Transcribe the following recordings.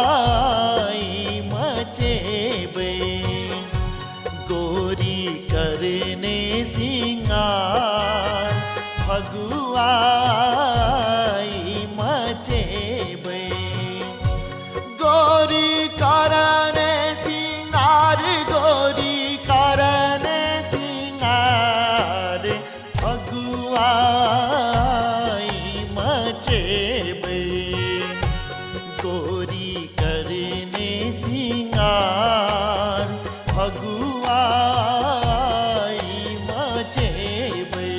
फगुआई मचेबे गोरी करने सिंगार फगुआई मचेबे गोरी करने सिंगार गोरी करने सिंगार फगुआई मचेबे गोरी करने सिंगार फगुआई मचेबे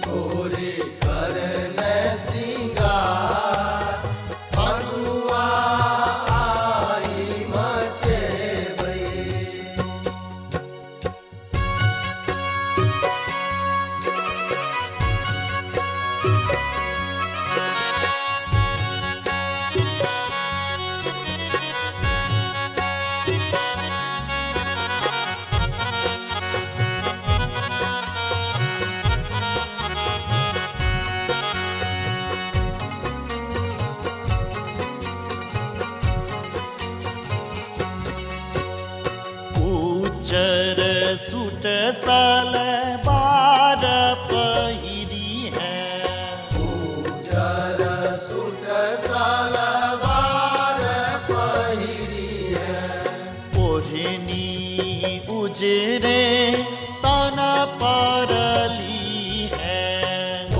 गोरी करने सिंगार फगुआई मचेबे उजर सूट सलवार पहिरी है उजर सूट सलवार पहिरी है ओढ़नी उजरे तन परली है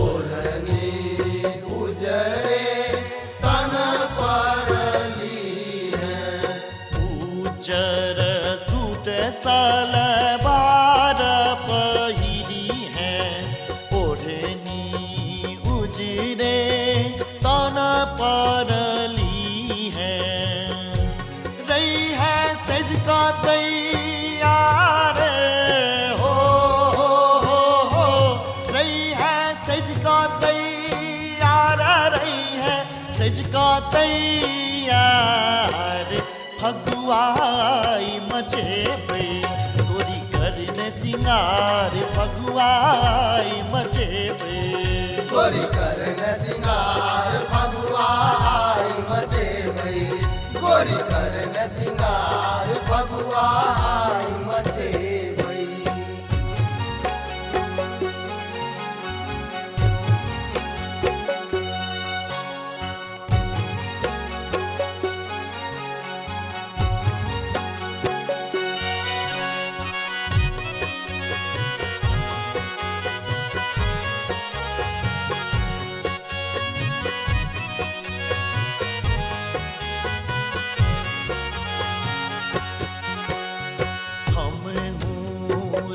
ओढ़नी उजरे तन परली है उजर सूट सलवार पहिरी है ओढ़नी उजरे तन परली है रही है सज का तैयार हो रही है सज का तैयार रही है सज का तैयार फगुआई मचेबे गोरी करने सिंगार फगुआई मचेबे गोरी करने सिंगार फगुआई मचेबे गोरी करने सिंगार फगुआई मचेबे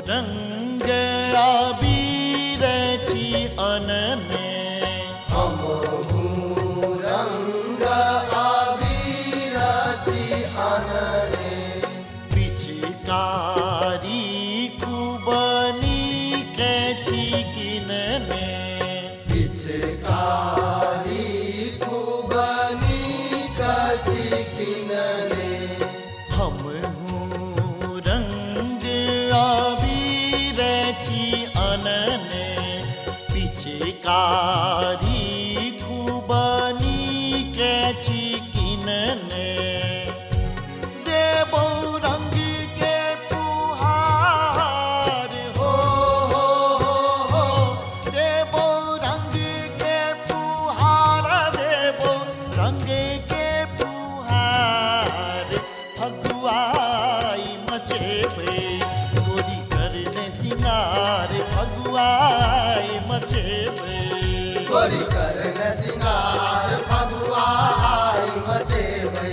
रंग आबीर छी अनने हम रंग आबीर छी अनने पिचकारी कुबनी के छी किनने पिचकारी कुबनी कची किनने हम रंग आबीर छी अनने पिचकारी कुबनी के छी किनने देबो रंग के पुहार हो देबो रंग के पुहार देबो रंग के पुहार फगुआई मचेबे गोरी करने सिंगार फगुआई मचेबे गोरी करने सिंगार फगुआई मचेबे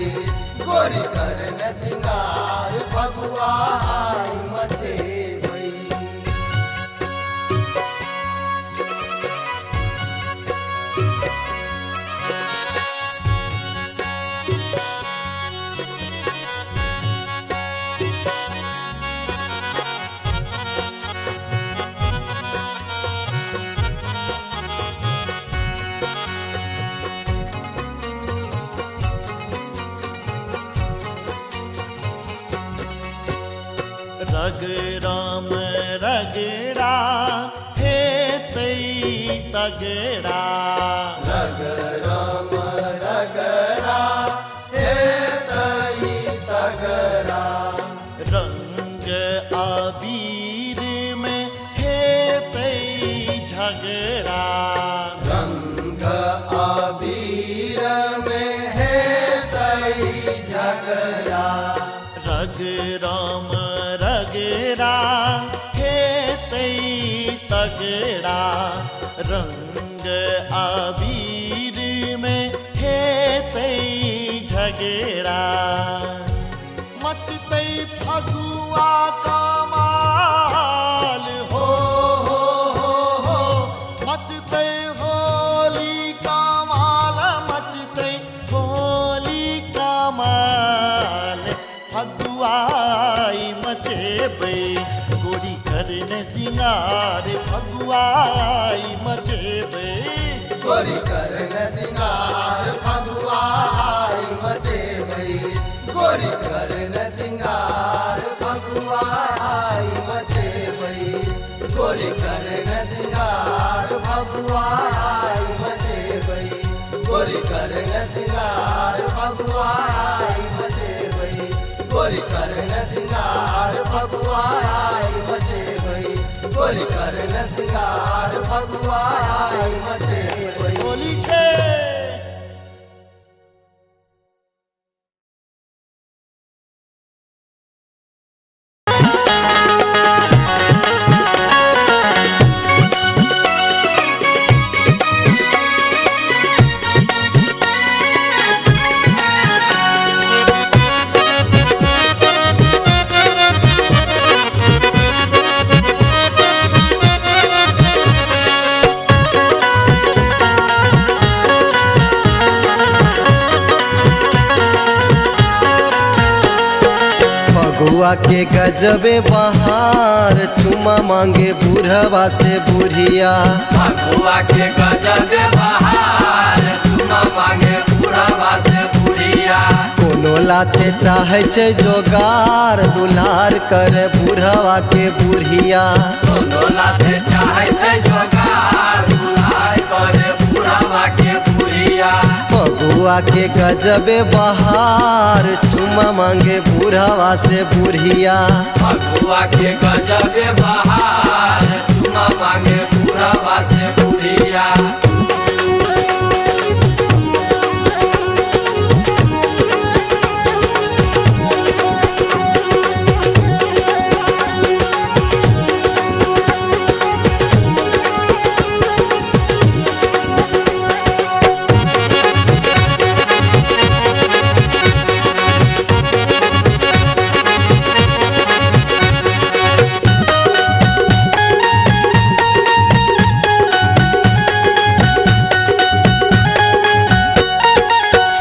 गोरी करने सिंगार फगुआई मचेबे रगराम रगड़ा हे तई तगड़ा रगराम छगेड़ा मचते फगुआ कमाल हो मचते होली कमाल मचते होली कमाल फगुआई मचेबे गोरी करने सिंगार फगुआई मचेबे गोरी करन सिंगार फगुआई मचेबै गोरी करन सिंगार फगुआई मचेबै गोरी करन सिंगार फगुआई मचेबै गोरी करन सिंगार फगुआई मचेबै गोरी करन सिंगार फगुआई मचेबै गोरी करन सिंगार फगुआई मचेबै होली छे फगुआ के गजबे बहार चुमा मांगे बूढ़वा से बुढ़िया फगुआ के गजबे बहार चुमा मांगे बूढ़वा से बुढ़िया कोनो लाते चाहे छे जोगार दुलार कर बूढ़वा के बुढ़िया दोनों लाते चाहे से जोगार दुलार करे बूढ़वा के बुढ़िया फगुआ के गजबे बहार चुमा मांगे बूढ़वा से बुढ़िया फगुआ के गजबे बहार चुमा मांगे बूढ़वा से बुढ़िया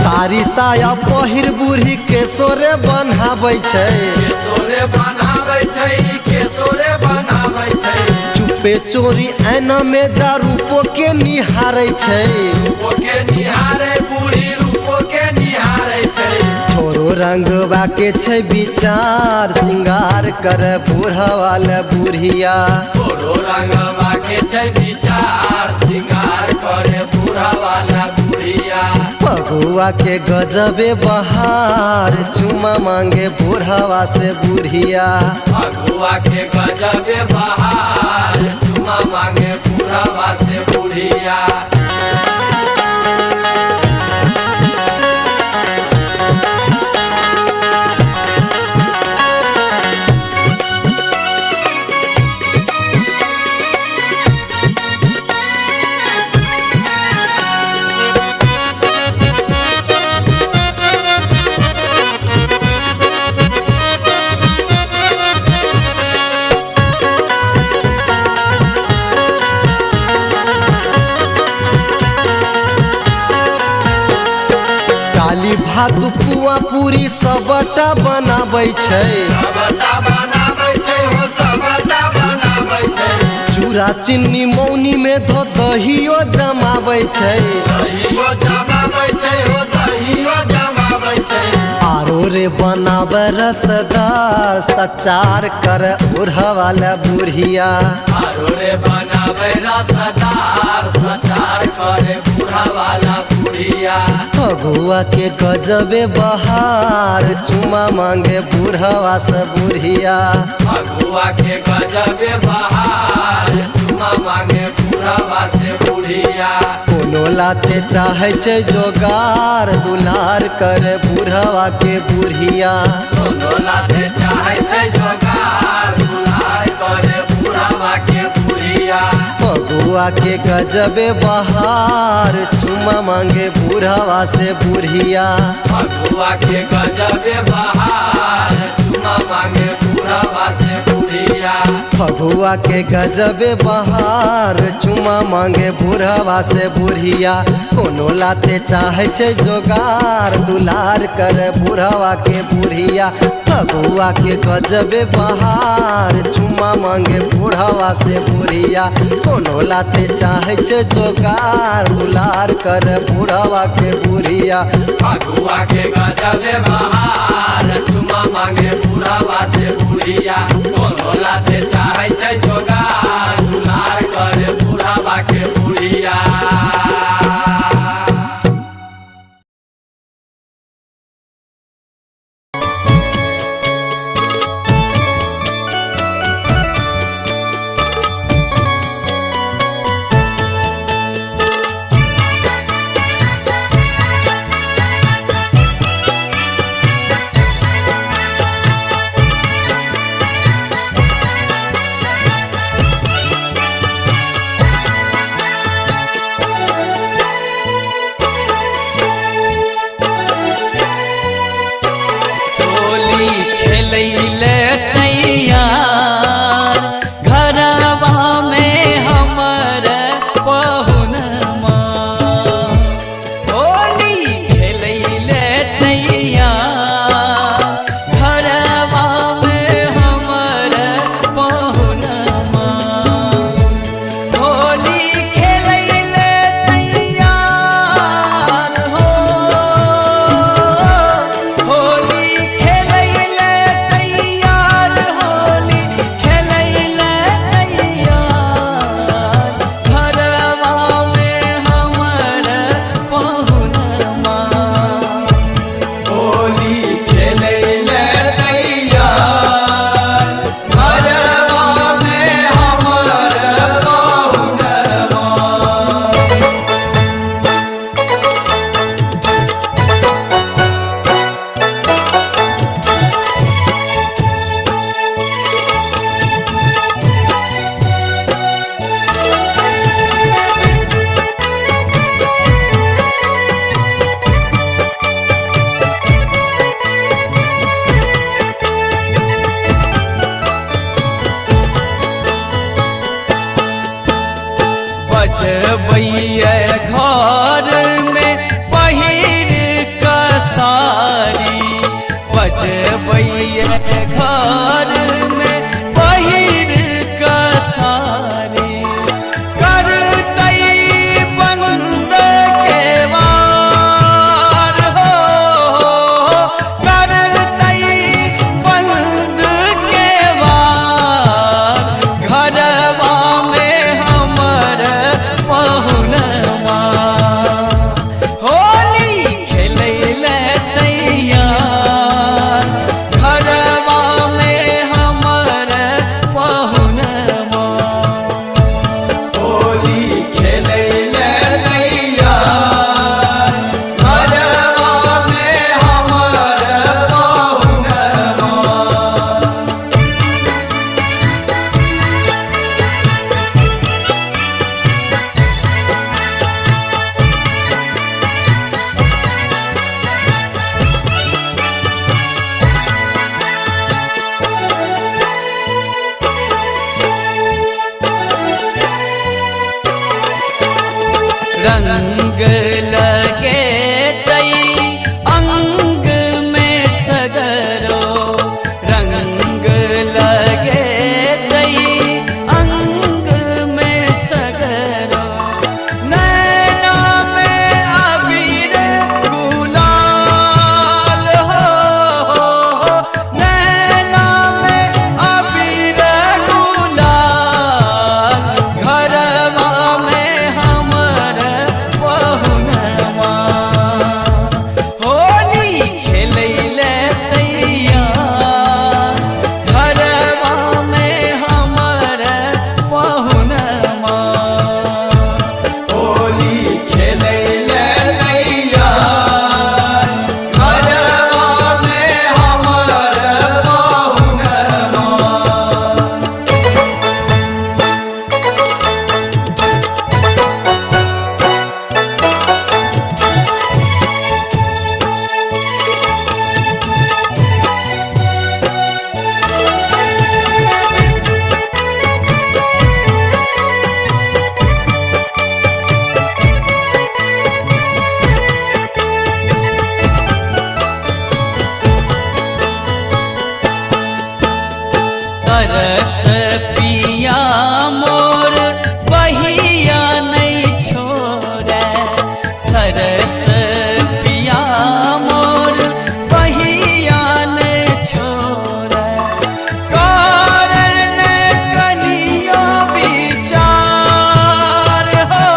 सारी साया पहिर बूढ़ी केसोरे बन्हाबै छै केसोरे बनाबै छै केसोरे बनाबै छै चुपे चोरी ऐना में जा रूपो के निहारै छै रूपो के निहारे बूढ़ी रूपो के निहारे छै थोरो रंगवा के छै विचार सिंगार कर बूढ़वा ले बुढ़िया थोड़ो रंगवा के छै विचार सिंगार करे बूढ़वा ले बुढ़िया फगुआ के गजबे बहार चुमा मांगे बूढ़वा से बुढ़िया फगुआ के गजबे बहार चुमा मांगे बूढ़वा से बुढ़िया काली भात पुआ पूरी सबटा बनाबै छै सबटा बनाबै छै हो सबटा बनाबै छै चूड़ा चीनी मौनी में धो दहियो जमाबै छै दहियो जमाबै छै हो दहियो जमाबै छै आरो रे बनाबै रसदार सचार कर बूढ़वा ले बुढ़िया आरो रे बनाबै रसदार सचार करे बूढ़वा ले बुढ़िया फगुआ के गजबे बहार चुमा मांगे बूढ़वा से बुढ़िया फगुआ के गजबे बहार चुमा मांगे बूढ़वा से बुढ़िया कोनो लाते चाहे छै जोगार दुलार कर बूढ़वा के बुढ़िया दोनों लाते चाहे छै जोगार दुलार करे बूढ़वा के बुढ़िया फगुआ के गजबे बहार चुमा मांगे बूढ़वा से बुढ़िया फगुआ के गजबे बहार चुमा मांगे बूढ़वा से बुढ़िया फगुआ के गजबे बहार चुमा मांगे बूढ़वा से बुढ़िया कोनो लाते चाहे छे जोगार दुलार कर बूढ़वा के बुढ़िया फगुआ के गजबे बहार चुमा मांगे बूढ़वा से बुढ़िया कोनो लाते चाहे छे जोगार दुलार कर बूढ़वा के बुढ़िया फगुआ के गजबे बहार चुमा मांगे बूढ़वा से बुढ़िया कोनो लाते चाहे छै जोगार दुलार करे बूढ़वा के बुढ़िया सरस पिया मोर बहिया ने छोड़ा कारण कनियो विचार हो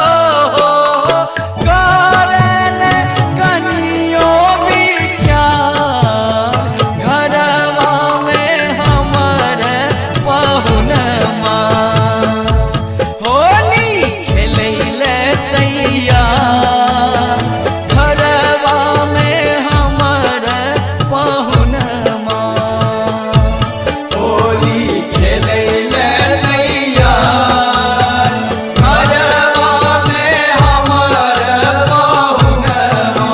कारण कनियो विचार घरवा में हमर पहुनमा होली खेलैले तैयार घरवा में हमर पहुनमा होली खेलैले तैयार घरवा में हमर पहुनमा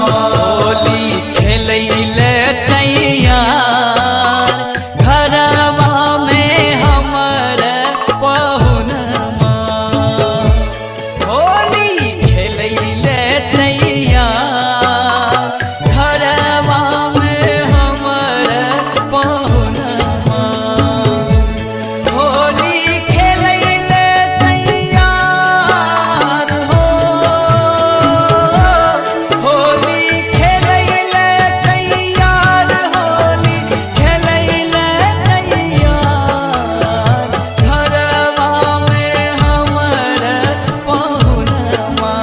होली खेलैले तैयार घरवा में हमर पहुनमा होली खेलैले तैयार घरवा में हमर पहुनमा होली खेलैले तैयार हो होली खेलैले तैयार होली खेलैले तैयार घरवा में हमर पहुनमा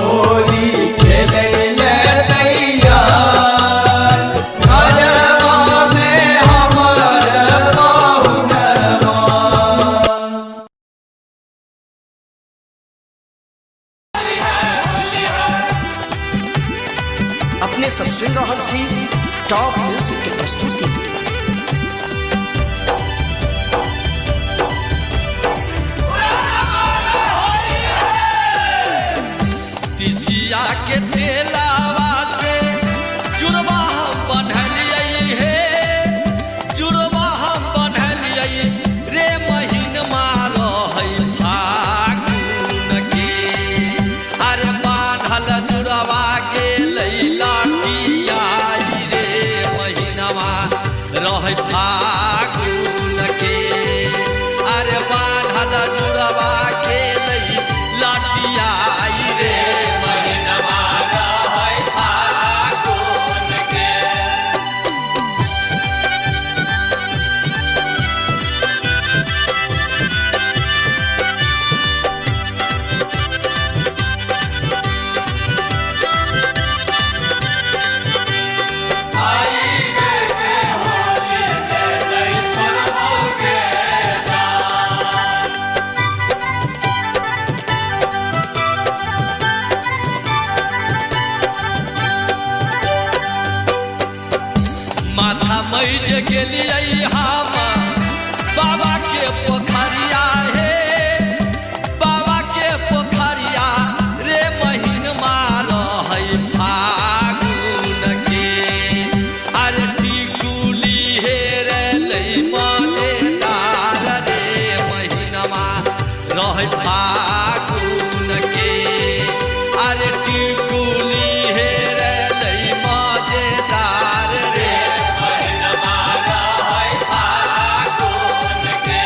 होली खेलैले तैयार घरवा में हमर पहुनमा अपने सब सुन रहल छी टॉप म्यूजिक के प्रस्तुति। तिसिया के तेलावा से जुड़वा हम बन्हलियै हे जुड़वा हम बन्हलियै रे महीनमा रहै फागुन के अरे बान्हल जुड़वा गेलै लाठिया रे महीनमा रहै फागुन के अरे बान्हल जुड़वा गेलै लाठिया रे महीनमा रहै फागुन के माथा मैज गेलियै हम बाबा के पोखरिया हे बाबा के पोखरिया रे महीनमा रहै फागुन के अरे टिकुली हेरलै मजेदार रे महीनमा रहै फागुन के अरे टिकुली हेरलै मजेदार रे महीनमा रहै फागुन के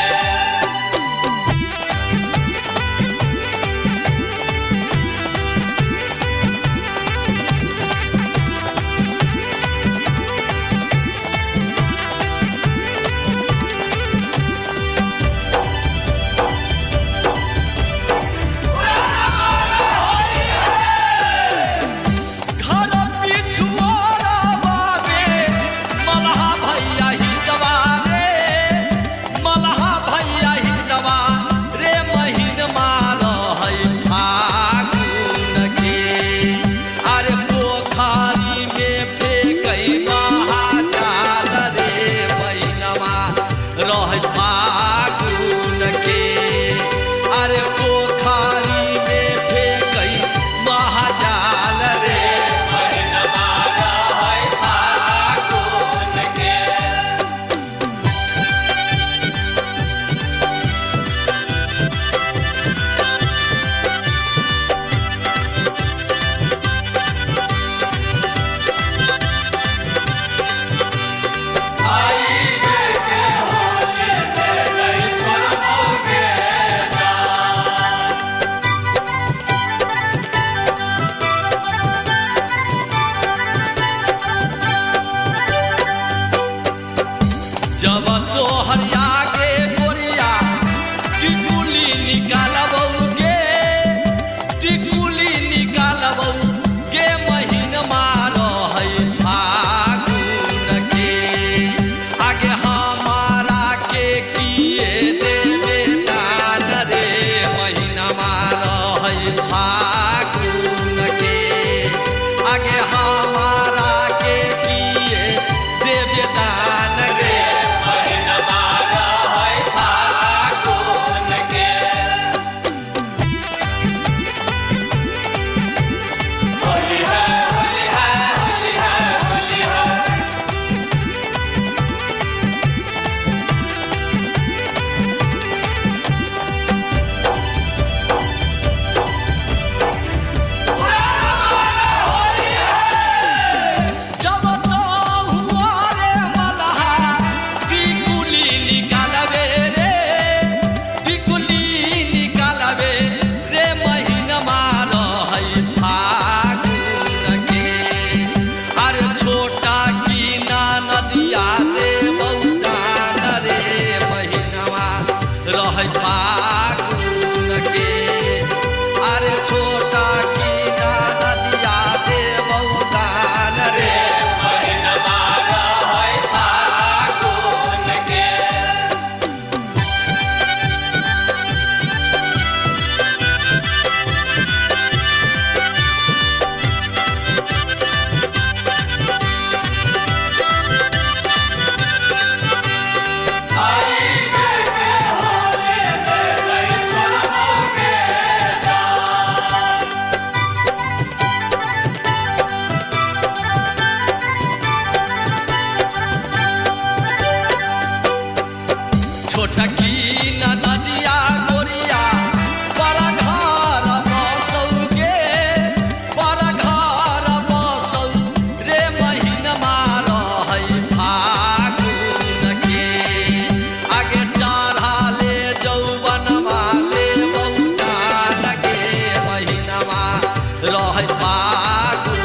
फागुन